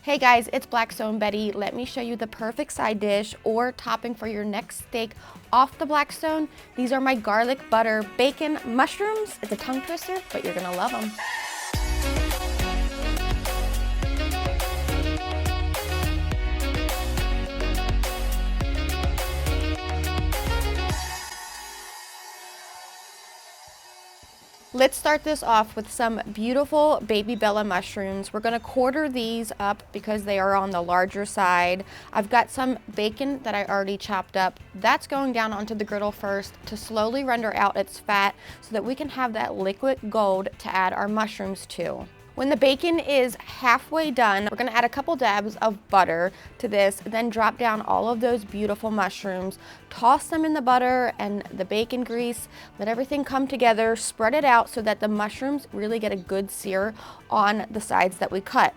Hey guys, it's Blackstone Betty. Let me show you the perfect side dish or topping for your next steak off the Blackstone. These are my garlic butter bacon mushrooms. It's a tongue twister, but you're gonna love them. Let's start this off with some beautiful baby Bella mushrooms. We're gonna quarter these up because they are on the larger side. I've got some bacon that I already chopped up. That's going down onto the griddle first to slowly render out its fat so that we can have that liquid gold to add our mushrooms to. When the bacon is halfway done, we're gonna add a couple dabs of butter to this, then drop down all of those beautiful mushrooms, toss them in the butter and the bacon grease, let everything come together, spread it out so that the mushrooms really get a good sear on the sides that we cut.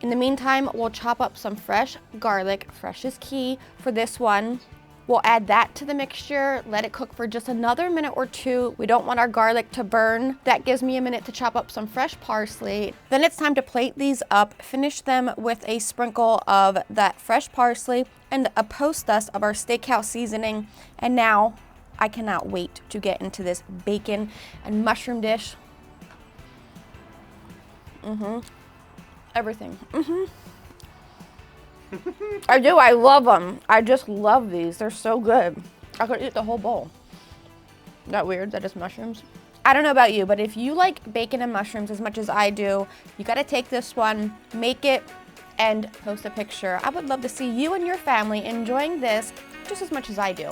In the meantime, we'll chop up some fresh garlic. Fresh is key for this one. We'll add that to the mixture, let it cook for just another minute or two. We don't want our garlic to burn. That gives me a minute to chop up some fresh parsley. Then it's time to plate these up, finish them with a sprinkle of that fresh parsley and a post-dust of our Steakhouse seasoning. And now I cannot wait to get into this bacon and mushroom dish. Everything. I do, I love them. I just love these, they're so good. I could eat the whole bowl. Isn't that weird that it's mushrooms? I don't know about you, but if you like bacon and mushrooms as much as I do, you gotta take this one, make it, and post a picture. I would love to see you and your family enjoying this just as much as I do.